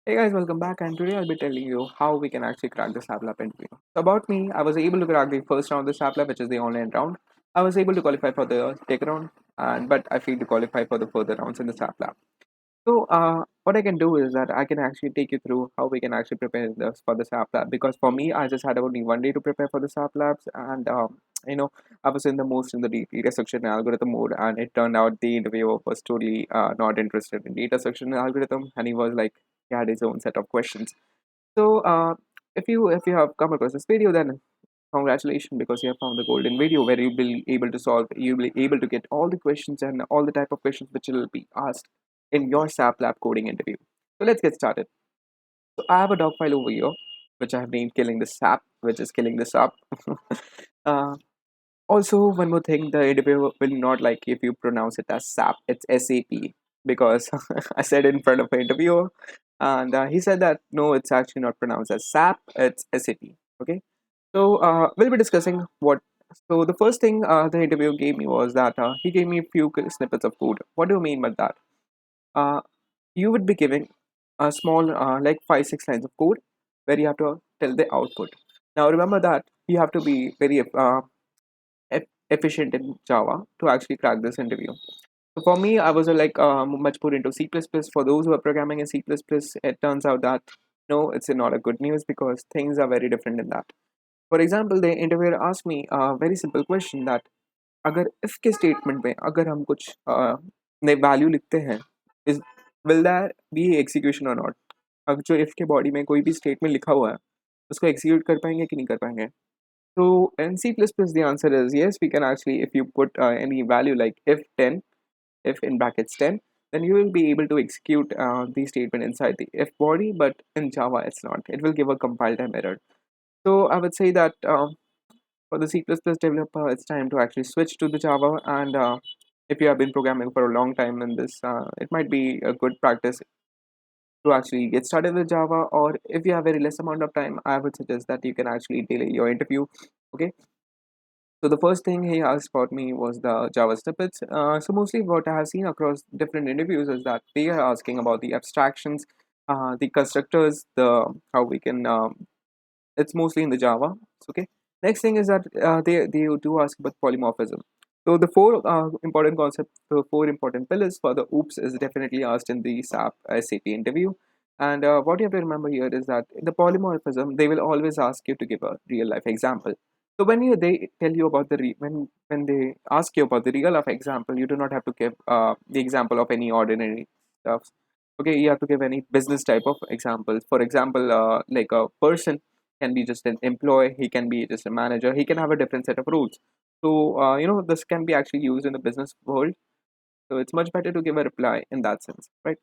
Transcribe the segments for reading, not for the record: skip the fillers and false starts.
Hey guys, welcome back, and today I'll be telling you how we can actually crack the SAP Lab interview. So about me, I was able to crack the first round of the SAP Lab, which is the online round. I was able to qualify for the second round, but I failed to qualify for the further rounds in the SAP Lab. So what I can do is that I can actually take you through how we can actually prepare this for the SAP Lab. Because for me, I just had only one day to prepare for the SAP Labs, and I was in the data structure and algorithm mode, and it turned out the interviewer was totally not interested in data structure and algorithm, and he was like he had his own set of questions. So if you have come across this video, then congratulations, because you have found the golden video where you'll be able to get all the questions and all the type of questions which will be asked in your SAP Lab coding interview. So let's get started. So I have a doc file over here which I have named "Killing the SAP," which is killing the SAP. uh, Also, one more thing, the interviewer will not like if you pronounce it as SAP. It's SAP, because I said in front of an interviewer, and he said that no, it's actually not pronounced as SAP. It's SAP. Okay. So we'll be discussing what. So the first thing the interview gave me was that he gave me a few snippets of code. What do you mean by that? Uh, you would be giving a small, like 5-6 lines of code, where you have to tell the output. Now remember that you have to be very efficient in Java to actually crack this interview. So for me, I was much more into C++. For those who are programming in C++, it turns out that no, it's not a good news, because things are very different in that. For example, the interviewer asked me a very simple question that अगर if के statement में अगर हम कुछ नए value लिखते हैं, is will there be execution or not? अब जो if के body में कोई भी statement लिखा हुआ है, उसको execute कर पाएंगे कि नहीं कर पाएंगे? So in C++, the answer is yes, we can actually, if you put any value like if 10, if in brackets 10, then you will be able to execute the statement inside the if body, but in Java it's not. It will give a compile time error. So I would say that for the C++ developer, it's time to actually switch to the Java. And if you have been programming for a long time in this, it might be a good practice to actually get started with Java. Or if you have very less amount of time, I would suggest that you can actually delay your interview. Okay. So the first thing he asked about me was the Java snippets. So mostly what I have seen across different interviews is that they are asking about the abstractions, the constructors, the how we can. It's mostly in the Java. Okay. Next thing is that they do ask about polymorphism. So the four important concepts, the four important pillars for the OOPS is definitely asked in the SAP interview. And what you have to remember here is that the polymorphism, they will always ask you to give a real life example. So when they tell you about the when they ask you about the real life example, you do not have to give the example of any ordinary stuff. Okay, you have to give any business type of examples. For example, like a person can be just an employee, he can be just a manager, he can have a different set of rules. So this can be actually used in the business world. So it's much better to give a reply in that sense, right?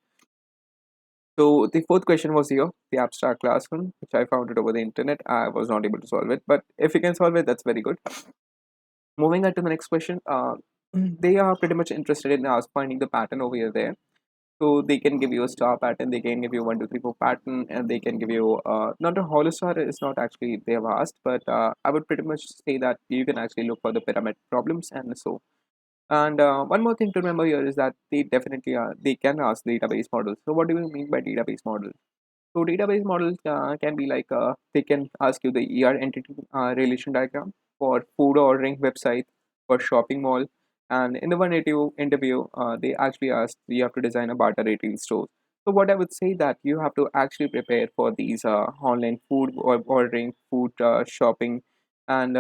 So the fourth question was here, the abstract class one, which I found it over the internet. I was not able to solve it, but if you can solve it, that's very good. Moving on to the next question, they are pretty much interested in us finding the pattern over here there. So they can give you a star pattern, they can give you 1 2 3 4 pattern, and they can give you not a hollow star is not actually they have asked, but I would pretty much say that you can actually look for the pyramid problems and so. And one more thing to remember here is that they definitely they can ask database models. So what do you mean by database model? So database models can be like they can ask you the ER entity relation diagram for food ordering website, for shopping mall, and in the one interview, they actually asked you have to design a barter retail store. So what I would say that you have to actually prepare for these online food or ordering, food shopping, and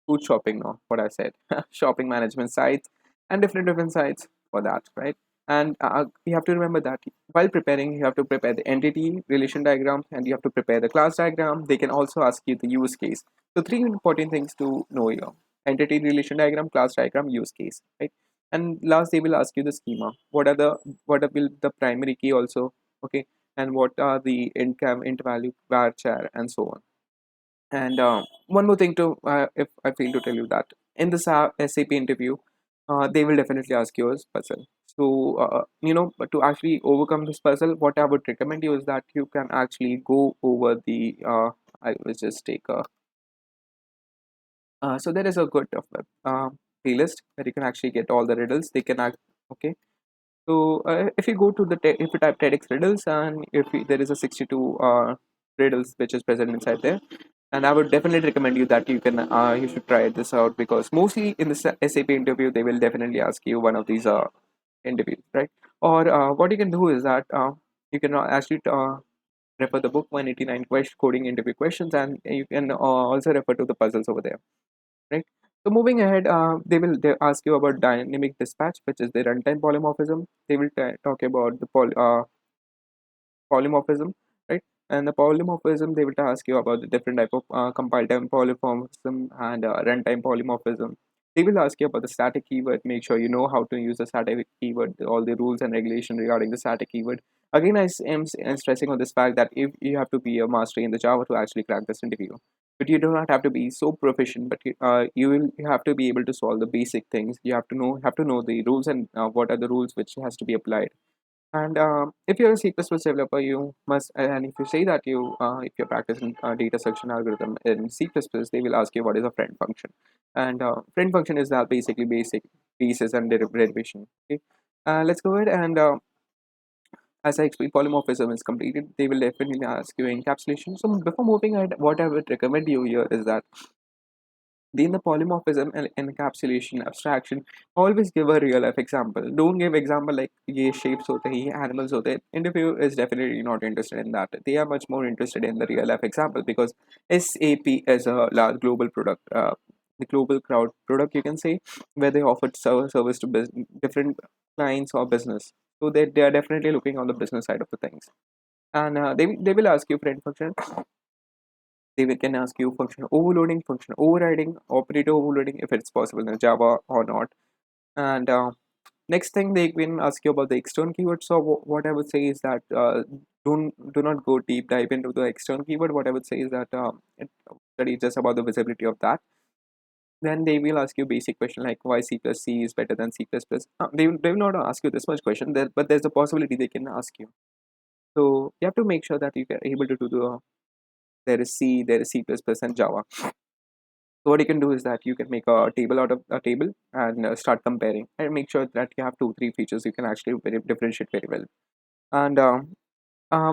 food shopping. No, what I said, shopping management sites and different sites for that, right? And you have to remember that while preparing, you have to prepare the entity relation diagram, and you have to prepare the class diagram. They can also ask you the use case. So three important things to know here: entity relation diagram, class diagram, use case, right? And last, they will ask you the schema. Will the primary key also, okay? And what are the int cam, int value, varchar, and so on. And one more thing to, if I fail to tell you that in the SAP interview, they will definitely ask you a puzzle. So, but to actually overcome this puzzle, what I would recommend you is that you can actually go over the, I will just take a, so there is a good playlist where you can actually get all the riddles. They can act, okay. So if you go to if you type TEDx riddles, and there is a 62 riddles which is present inside there, and I would definitely recommend you that you should try this out, because mostly in the SAP interview they will definitely ask you one of these interviews, right? Or what you can do is that you can actually refer the book 189 coding interview questions, and you can also refer to the puzzles over there, right? So moving ahead, they ask you about dynamic dispatch, which is the runtime polymorphism. They will talk about the polymorphism, right? And the polymorphism, they will ask you about the different type of compile time polymorphism and runtime polymorphism. They will ask you about the static keyword. Make sure you know how to use the static keyword, all the rules and regulation regarding the static keyword. Again, I'm stressing on this fact that if you have to be a master in the Java to actually crack this interview, but you do not have to be so proficient. But you have to be able to solve the basic things. You have to know the rules, and what are the rules which has to be applied. And if you're a C++ developer, you must, and if you say that if you're practicing data structure algorithm in C++, they will ask you what is a friend function. And friend function is that basically basic pieces and derivation. Okay, let's go ahead and as I explained, polymorphism is completed. They will definitely ask you encapsulation. So before moving ahead, what I would recommend you here is that in the polymorphism and encapsulation abstraction, always give a real life example. Don't give example like ye shapes hote hain, ye animals hote hain. Interview is definitely not interested in that. They are much more interested in the real life example, because SAP is a large global product, the global crowd product, you can say, where they offer service to different clients or business. So they are definitely looking on the business side of the things. And they will ask you friend function. Can ask you function overloading, function overriding, operator overloading, if it's possible in Java or not. And next thing, they can ask you about the external keyword. So what I would say is that do not go deep dive into the external keyword. What I would say is that study just about the visibility of that. Then they will ask you basic question like why C plus C is better than C plus plus. They will not ask you this much question there, but there's a possibility they can ask you. So you have to make sure that you are able to do there is C, there is C plus plus and Java. So what you can do is that you can make a table out of a table and start comparing, and make sure that you have 2 3 features you can actually differentiate very well. And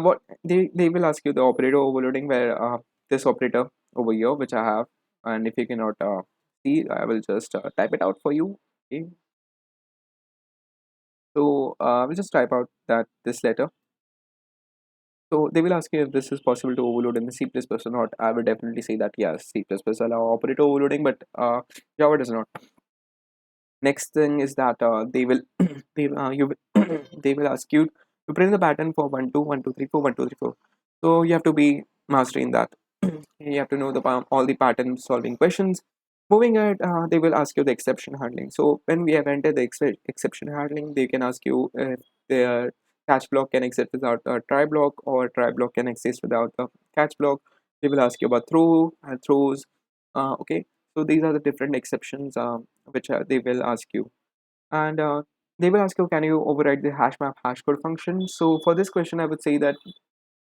what they will ask you the operator overloading, where this operator over here which I have, and if you cannot see, I will just type it out for you. Okay, so we'll just type out that this letter. So they will ask you if this is possible to overload in the C++ or not. I will definitely say that yes, C++ allow operator overloading, but Java does not. Next thing is that they will they will ask you to print the pattern for 1 2 1 2 3 4 1 2 3 4. So you have to be mastering that. You have to know all the pattern solving questions. Moving ahead, they will ask you the exception handling. So when we have entered the exception handling, they can ask you if the catch block can exist without a try block, or try block can exist without a catch block. They will ask you about throw and throws. Okay, so these are the different exceptions which they will ask you. And they will ask you, can you override the hashmap hashcode function? So for this question, I would say that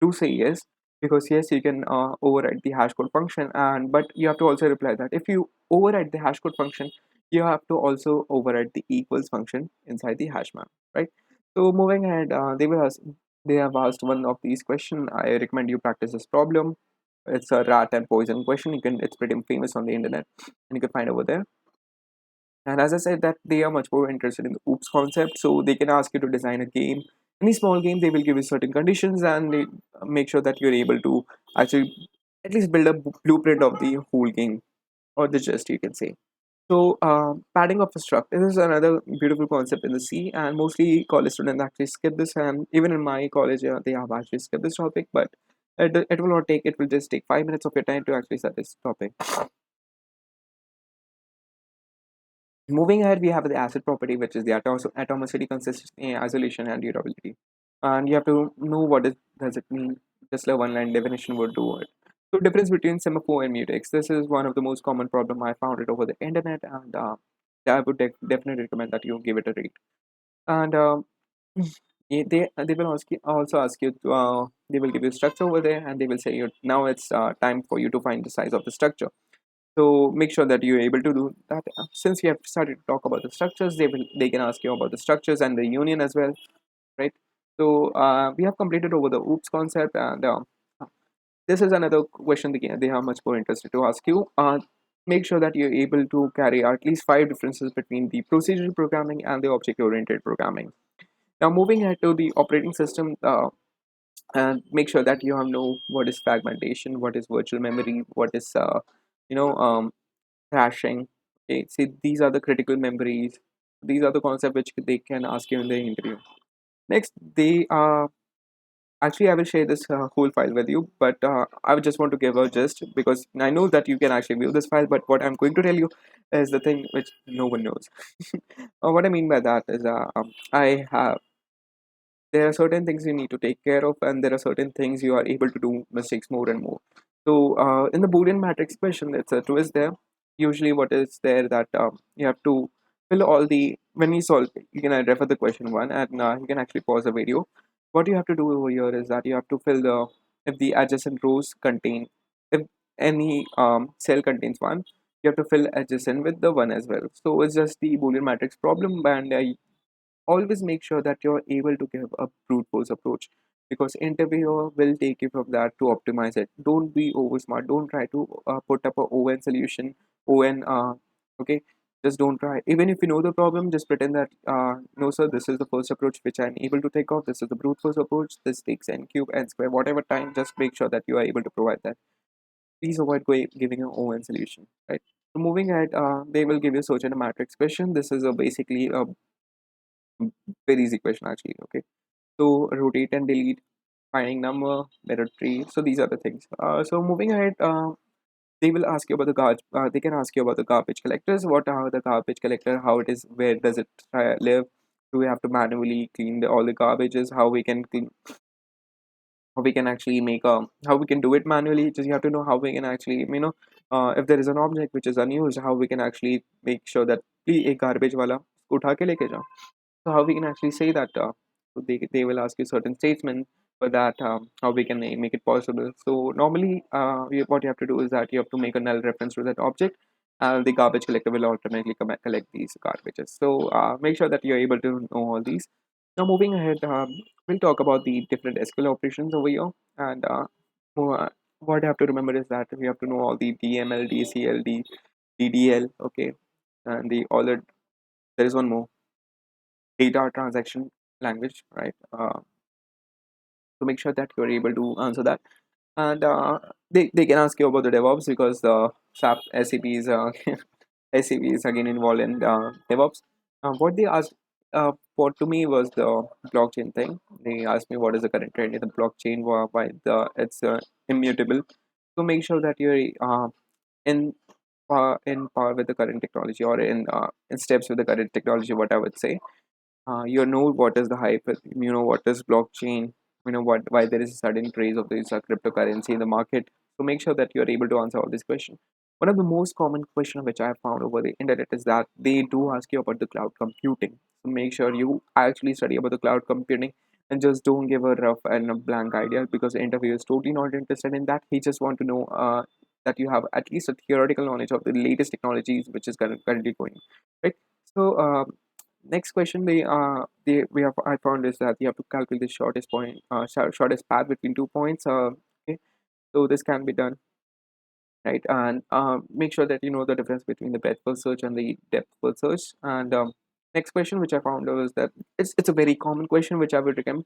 do say yes, because yes, you can override the hashcode function, and but you have to also reply that if you override the hashcode function, you have to also override the equals function inside the hashmap, right? So moving ahead, they have asked one of these questions. I recommend you practice this problem. It's a rat and poison question. It's pretty famous on the internet, and you can find over there. And as I said, that they are much more interested in the oops concept, so they can ask you to design a game. Any small game, they will give you certain conditions, and they make sure that you're able to actually at least build a blueprint of the whole game, or the gist, you can say. So, padding of a struct. This is another beautiful concept in the C, and mostly college students actually skip this. And even in my college, they have actually skipped this topic, but it will not take. It will just take 5 minutes of your time to actually set this topic. Moving ahead, we have the acid property, which is the atomicity, consistency, isolation, and durability. And you have to know does it mean. Just a one-line definition would do it. So, difference between semaphore and mutex. This is one of the most common problem I found it over the internet, and I would definitely recommend that you give it a read. And they will also ask you to, they will give you structure over there, and they will say now it's time for you to find the size of the structure. So make sure that you're able to do that. Since you have started to talk about the structures, they can ask you about the structures and the union as well, right? So we have completed over the OOPS concept, and this is another question they are much more interested to ask you. Make sure that you're able to carry at least five differences between the procedural programming and the object-oriented programming. Now, moving ahead to the operating system, and make sure that you have know what is fragmentation, what is virtual memory, what is you know crashing. Okay, see, these are the critical memories. These are the concepts which they can ask you in the interview. Next, they actually, I will share this whole file with you, but I would just want to give a gist because I know that you can actually view this file, but what I'm going to tell you is the thing which no one knows. What I mean by that is, I have there are certain things you need to take care of, and there are certain things you are able to do mistakes more and more. So, in the Boolean matrix question, it's a twist there. Usually, what is there that you have to fill all the when you solve. You can refer the question one, and you can actually pause the video. What you have to do over here is that you have to fill the if the adjacent rows contain if any cell contains one, you have to fill adjacent with the one as well. So it's just the Boolean matrix problem, and always make sure that you're able to give a brute force approach because interviewer will take you from that to optimize it. Don't be over smart. Don't try to put up a ON solution. ON okay, just don't try. Even if you know the problem, just pretend that no sir, this is the first approach which I'm able to take off. This is the brute force approach. This takes n cube n square whatever time. Just make sure that you are able to provide that. Please avoid giving an ON solution, right? So moving ahead, they will give you search and a matrix question. This is a basically a very easy question actually. Okay, so rotate and delete, finding number, mirror tree. So these are the things. So moving ahead, they will ask you about the garbage. They can ask you about the garbage collectors. What are the garbage collector? How it is? Where does it live? Do we have to manually clean all the garbages? How we can clean? How we can actually make a? How we can do it manually? Just you have to know how we can actually if there is an object which is unused, how we can actually make sure that please एक garbage वाला उसको उठा के लेके जाओ. So how we can actually say that? So they will ask you certain statements for that. How we can make it possible. So normally, what you have to do is that you have to make a null reference to that object. The garbage collector will automatically come and collect these garbages. So make sure that you're able to know all these. Now moving ahead, we'll talk about the different SQL operations over here. And what you have to remember is that we have to know all the DML, DCL, DDL. Okay, and the all the there is one more data transaction language, right? To make sure that you're able to answer that. And they can ask you about the DevOps because the SAP is SAP is again involved in DevOps. What they asked what to me was the blockchain thing. They asked me what is the current trend in the blockchain, why the it's immutable. So make sure that you're in in par with the current technology or in steps with the current technology. What I would say you know what is the hype, you know what is blockchain, you know what why there is a sudden craze of this cryptocurrency in the market. So make sure that you're able to answer all these questions. One of the most common question which I have found over the internet is that they do ask you about the cloud computing. So make sure you actually study about the cloud computing and just don't give a rough and a blank idea because the interviewer is totally not interested in that. He just want to know that you have at least a theoretical knowledge of the latest technologies which is currently going, right? So next question they we have I found is that you have to calculate the shortest point shortest path between 2 points. Okay, so this can be done, right? And make sure that you know the difference between the breadth first search and the depth first search. And next question which I found was that it's a very common question which I would recommend.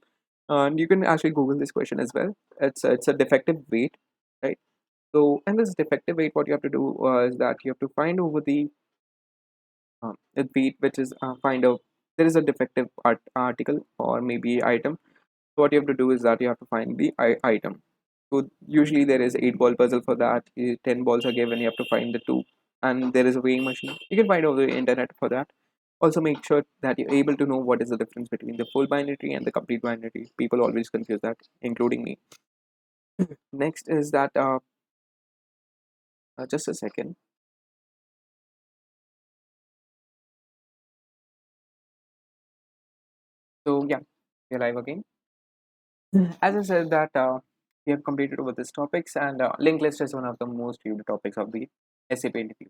And you can actually Google this question as well. It's a defective weight, right? So in this defective weight, what you have to do is that you have to find over the weight which is find out there is a defective article or maybe item. So what you have to do is that you have to find the item. So usually there is 8 ball puzzle for that. 10 balls are given. You have to find the two, and there is a weighing machine. You can find over the internet for that. Also, make sure that you're able to know what is the difference between the full binary and the complete binary. People always confuse that, including me. Next is that just a second. So yeah, we're live again. As I said that we have completed over these topics, and linked list is one of the most viewed topics of the SAP interview.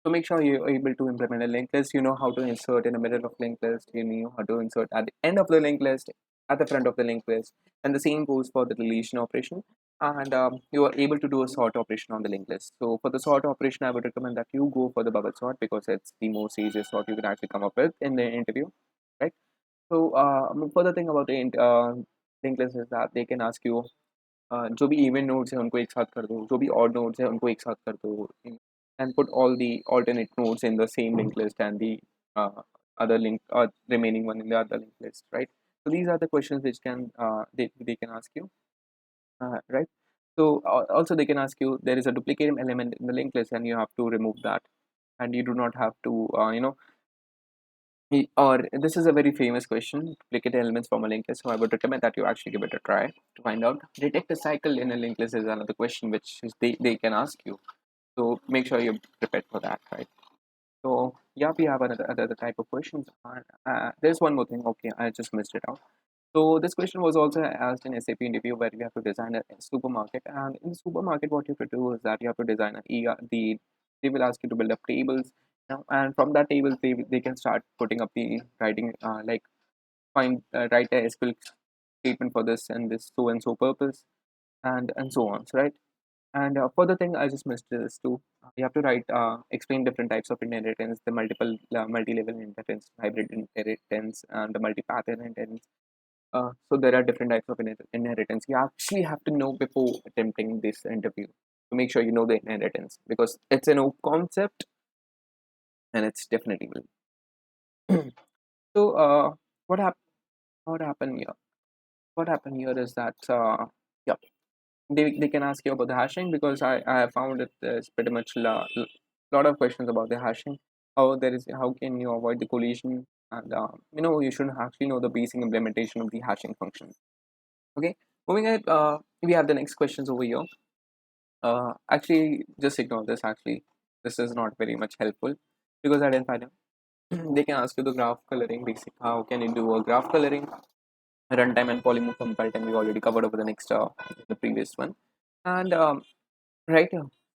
So make sure you're able to implement a linked list. You know how to insert in the middle of linked list. You know how to insert at the end of the linked list, at the front of the linked list, and the same goes for the deletion operation. And you are able to do a sort operation on the linked list. So for the sort operation, I would recommend that you go for the bubble sort because it's the most easiest sort you can actually come up with in the interview, right? So further thing about the linked list is that they can ask you जो भी event nodes हैं उनको एक साथ कर दो, जो भी ऑड नोड्स हैं उनको एक साथ कर दो, and put all the alternate nodes in the same linked list and the other link remaining one in the other linked list, right? So these are the questions which can they can ask you, right? So also they can ask you, there is a duplicate element in the linked list and you have to remove that, and you do not have to or this is a very famous question, duplicate elements from a linked list. So I would recommend that you actually give it a try to find out. Detect a cycle in a linked list is another question which is they can ask you. So make sure you're prepared for that, right? So yeah, we have another type of questions. There's one more thing. Okay, I just missed it out. So this question was also asked in SAP interview where you have to design a supermarket, and in the supermarket, what you have to do is that you have to design they will ask you to build up tables, and from that table they can start putting up the writing write a SQL statement for this and so purpose, and so on, so, right? And further thing, I just missed this too. You have to write, explain different types of inheritance, the multi-level inheritance, hybrid inheritance, and the multi-path inheritance. So there are different types of inheritance. You actually have to know before attempting this interview to make sure you know the inheritance because it's an open concept and it's definitely will. So what happened? What happened here? What happened here is that yeah, they can ask you about the hashing because I have found that there's pretty much lot of questions about the hashing. How can you avoid the collision, and you should actually know the basic implementation of the hashing function. Okay, moving ahead, we have the next questions over here. Actually, just ignore this. Actually, this is not very much helpful because I didn't find it. They can ask you the graph coloring basic. How can you do a graph coloring? Runtime and polymorph compile time we already covered over the previous one. And right,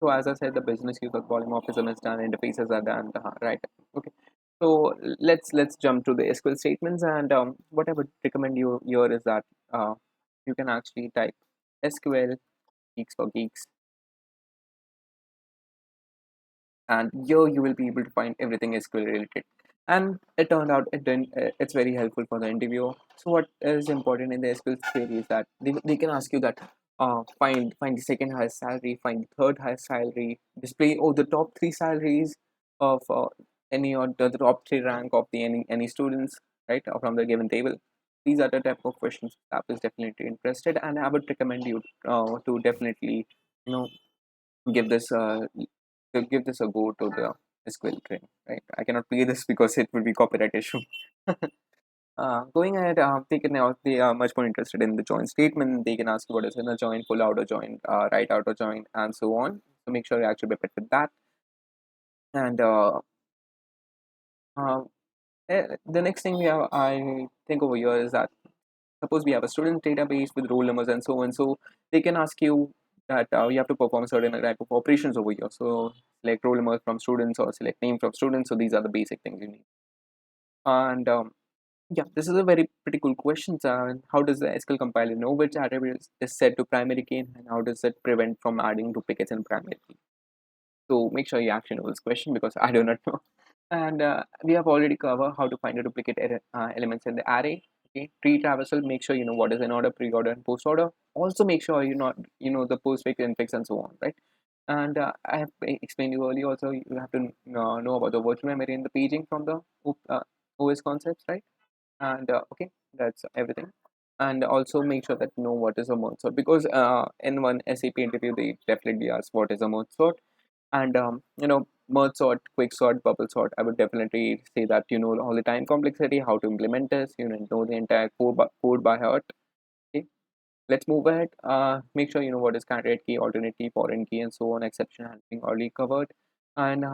so as I said, the business use of polymorphism is done, interfaces are done, right? Okay, so let's jump to the SQL statements, and what I would recommend you here is that you can actually type SQL Geeks for Geeks, and here you will be able to find everything SQL related. And it turned out it's very helpful for the interviewer. So what is important in the SQL query is that they can ask you that find the second highest salary, find the third highest salary, display the top three salaries of any or the top three rank of the any students, right, from the given table. These are the type of questions that is definitely interested, and I would recommend you to definitely you know give this give this a go to the SQL training, right? I cannot play this because it will be copyright issue. Going ahead, they are much more interested in the join statement. They can ask you what is inner join, pull outer join, write outer join, and so on. So make sure you actually prepare with that. And uh, the next thing I think over here is that suppose we have a student database with roll numbers and so on. So they can ask you that you have to perform certain type of operations over here. So select roll numbers from students or select name from students. So these are the basic things you need. And yeah, this is a very pretty cool question. How does the SQL compiler know which attribute is set to primary key and how does it prevent from adding duplicates in primary key? So make sure you actually know this question because I do not know. And we have already covered how to find a duplicate elements in the array. Okay, tree traversal. Make sure you know what is in order, pre-order, and post-order. Also, make sure you know the postfix, infix, and so on, right? And I have explained you earlier. Also, you have to know about the virtual memory and the paging from the OS concepts, right? And okay, that's everything. And also make sure that you know what is a merge sort because in one SAP interview they definitely ask what is a merge sort, and merge sort, quick sort, bubble sort. I would definitely say that you know all the time complexity, how to implement this, know the entire code by heart. Okay, let's move ahead. Make sure you know what is candidate key, alternate key, foreign key, and so on. Exception handling already covered. And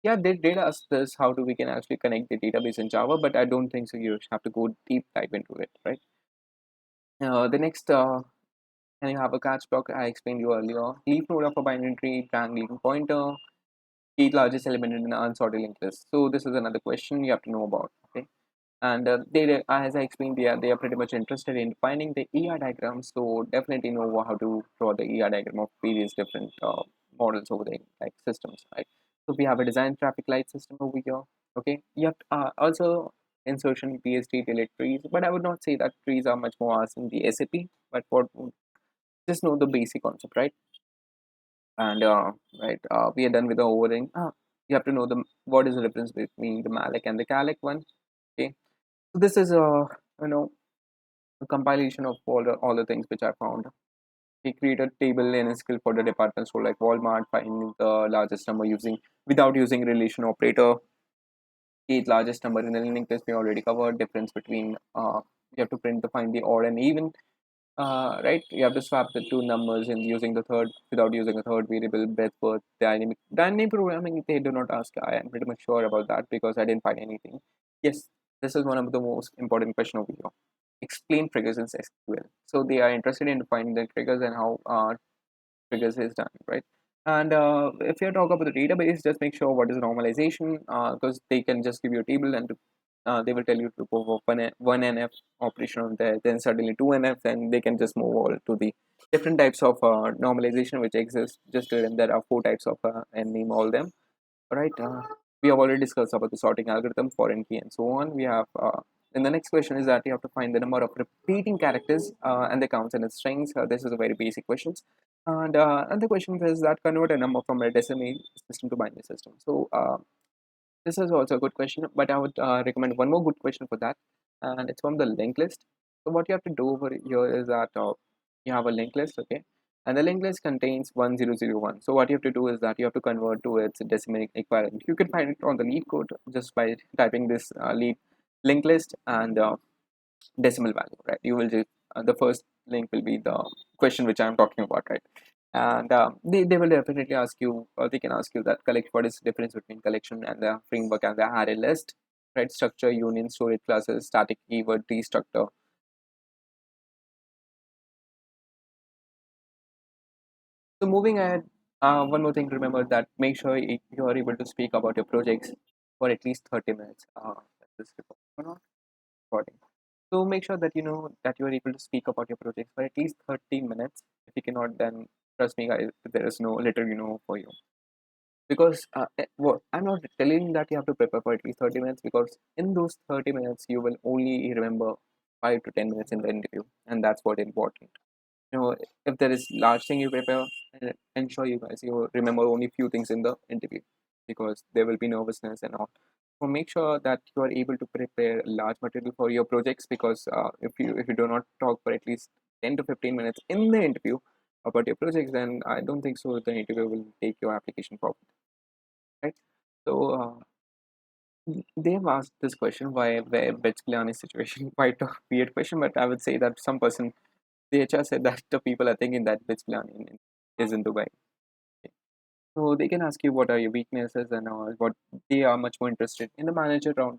yeah, they did ask this how do we can actually connect the database in Java, but I don't think so. You have to go deep dive into it, right? The next and you have a catch block I explained you earlier. Leaf node of a binary tree, dangling pointer, Key largest element in an unsorted linked list. So this is another question you have to know about. Okay, and as I explained, they are pretty much interested in finding the ER diagram. So definitely know how to draw the ER diagram of various different models over the like systems, right? So we have a design traffic light system over here. Okay, you have also insertion PST delete trees, but I would not say that trees are much more asked in the SAP. But for just know the basic concept, right? And we are done with the overlaying. You have to know the what is the difference between the malloc and the calloc one. Okay, so this is you know a compilation of all the things which I found. We create a table in a skill for the department store like Walmart, finding the largest number using without using relation operator. Eight largest number in the linked list we already covered. Difference between you have to print to find the odd and even. Right, you have to swap the two numbers and using the third without using a third variable, breadth, worth, dynamic programming. They do not ask. I am pretty much sure about that because I didn't find anything. Yes, this is one of the most important question over here. Explain triggers in SQL. So they are interested in finding the triggers and how triggers is done, right? And if you talk about the database, just make sure what is normalization because they can just give you a table and they will tell you to go for one NF operation on there, then suddenly two NF, and they can just move all to the different types of normalization which exist. Just there are four types of and name all them. Right. We have already discussed about the sorting algorithm, foreign key, and so on. We have and the next question is that you have to find the number of repeating characters and the counts and the strings. This is a very basic question. And the question is that convert a number from a decimal system to binary system. So this is also a good question, but I would recommend one more good question for that, and it's from the linked list. So what you have to do over here is that you have a linked list, okay, and the linked list contains 1001. So what you have to do is that you have to convert to its decimal equivalent. You can find it on the lead code just by typing this lead linked list and decimal value, right? You will just the first link will be the question which I'm talking about, right? And they will definitely ask you, or they can ask you that collect what is the difference between collection and the framework and the array list, right? Structure, union, storage classes, static keyword, tree structure. So moving ahead, one more thing to remember that make sure you are able to speak about your projects for at least 30 minutes. This recording. Recording. So make sure that you know that you are able to speak about your projects for at least 30 minutes. If you cannot, then trust me, guys, there is no letter for you. Because I'm not telling that you have to prepare for at least 30 minutes because in those 30 minutes you will only remember 5 to 10 minutes in the interview, and that's what important. If there is large thing you prepare, ensure you guys you remember only few things in the interview because there will be nervousness and all. So make sure that you are able to prepare large material for your projects because if you do not talk for at least 10 to 15 minutes in the interview about your projects, then I don't think so the interview will take your application forward, right? So they have asked this question where bits plan is situation quite a weird question, but I would say that some person the HR said that the people are thinking that bits planning is in Dubai. So they can ask you what are your weaknesses and what they are much more interested in the managerial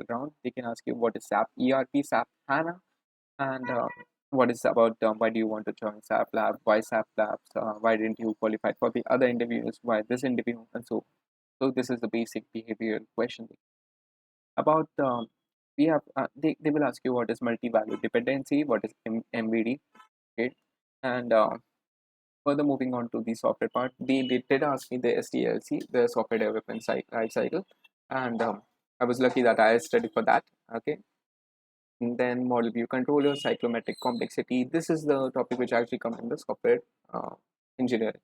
round. They can ask you what is SAP ERP, SAP HANA, and what is about why do you want to join SAP Lab, why SAP Labs, why didn't you qualify for the other interviews, why this interview, and so this is the basic behavioral question about we have they will ask you what is multi-value dependency, what is MVD, okay, and further moving on to the software part, they did ask me the SDLC, the software development life cycle, and I was lucky that I studied for that. Okay, and then model view controller, cyclomatic complexity. This is the topic which actually comes in the software uh, engineering.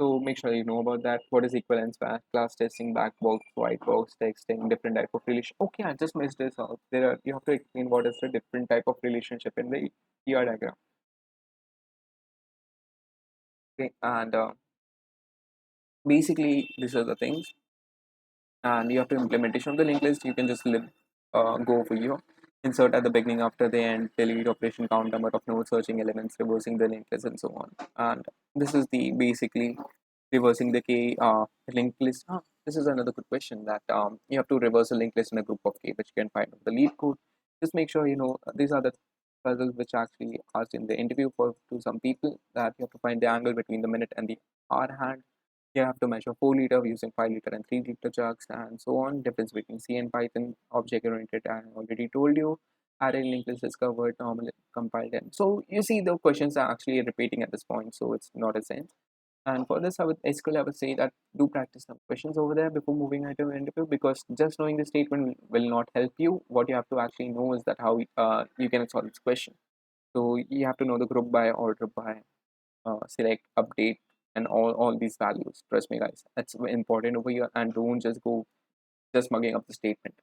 So make sure you know about that. What is equivalence, class testing, black box, white box, texting, different type of relation. Okay, I just missed this out. There are you have to explain what is the different type of relationship in the ER diagram. Okay, and basically these are the things and you have to implementation of the linked list. You can just go for you insert at the beginning, after the end, delete, operation, count number of nodes, searching elements, reversing the linked list, and so on. And this is the basically reversing the k linked list. This is another good question that you have to reverse a linked list in a group of k, which you can find on the lead code. Just make sure you know these are the puzzles which actually asked in the interview for to some people that you have to find the angle between the minute and the hour hand. You have to measure 4 liter using 5 liter and 3 liter jugs and so on. Difference between C and Python, object oriented, I already told you. Array linked list is covered, normal compiled in. So you see the questions are actually repeating at this point, so it's not a sense. And for this, I would SQL, I would say that do practice some questions over there before moving into an interview, because just knowing the statement will not help you. What you have to actually know is that how you can solve this question. So you have to know the group by, order by, select, update, and all these values. Trust me, guys, that's important over here. And don't just go just mugging up the statement.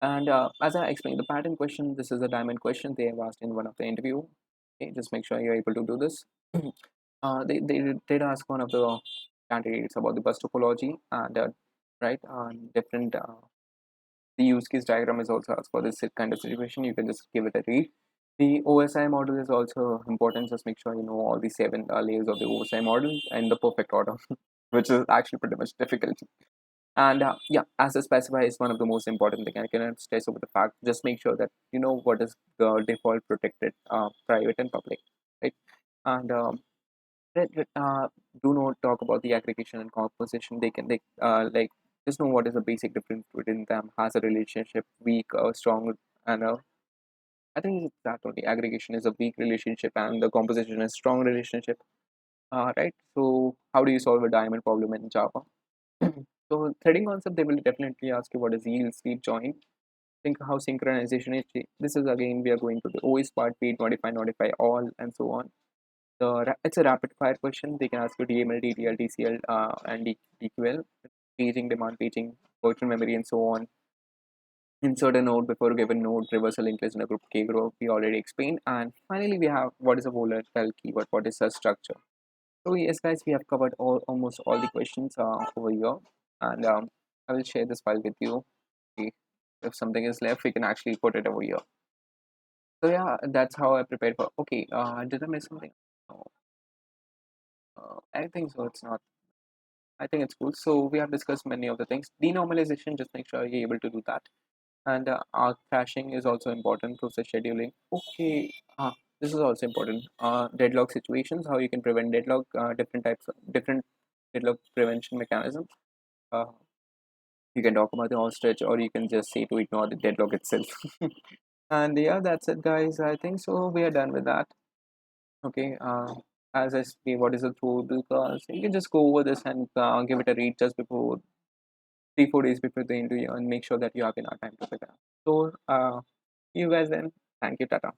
And as I explained, the pattern question, this is a diamond question they have asked in one of the interview. Okay, just make sure you're able to do this. They did ask one of the candidates about the bus topology and right different the use case diagram is also asked for this kind of situation. You can just give it a read. The OSI model is also important. Just make sure you know all the 7 layers of the OSI model in the perfect order, which is actually pretty much difficult. And yeah, as a specifier is one of the most important thing. I cannot stress over the fact. Just make sure that you know what is the default protected, private and public, right? And do not talk about the aggregation and composition. They like just know what is the basic difference between them. Has a relationship, weak or strong, and I think it's that only. Aggregation is a weak relationship, and the composition is strong relationship. Right. So how do you solve a diamond problem in Java? So threading concept, they will definitely ask you what is yield, sleep, join. Think how synchronization is. This is again we are going to the OS part, page notify all, and so on. It's a rapid fire question. They can ask you DML, DTL, TCL, and DQL, paging, demand paging, virtual memory, and so on. Insert a node before a given node, reverse a linked list in a group K group. We already explained. And finally, we have what is a volatile keyword, what is a structure. So yes, guys, we have covered almost all the questions over here, and I will share this file with you. Okay. If something is left, we can actually put it over here. So yeah, that's how I prepared for. Okay, did I miss something? No. I think so. It's not. I think it's cool. So we have discussed many of the things. Denormalization, just make sure you're able to do that. And arc caching is also important. Process scheduling. Okay, this is also important. Deadlock situations, how you can prevent deadlock. Different deadlock prevention mechanisms. Uh, you can talk about the ostrich, or you can just say to ignore the deadlock itself. And yeah, that's it, guys. I think so. We are done with that. Okay. As I say, what is a throwable class? You can just go over this and give it a read just before 3 4 days before the interview and make sure that you have enough time to prepare. So, you guys then. Thank you, Tata.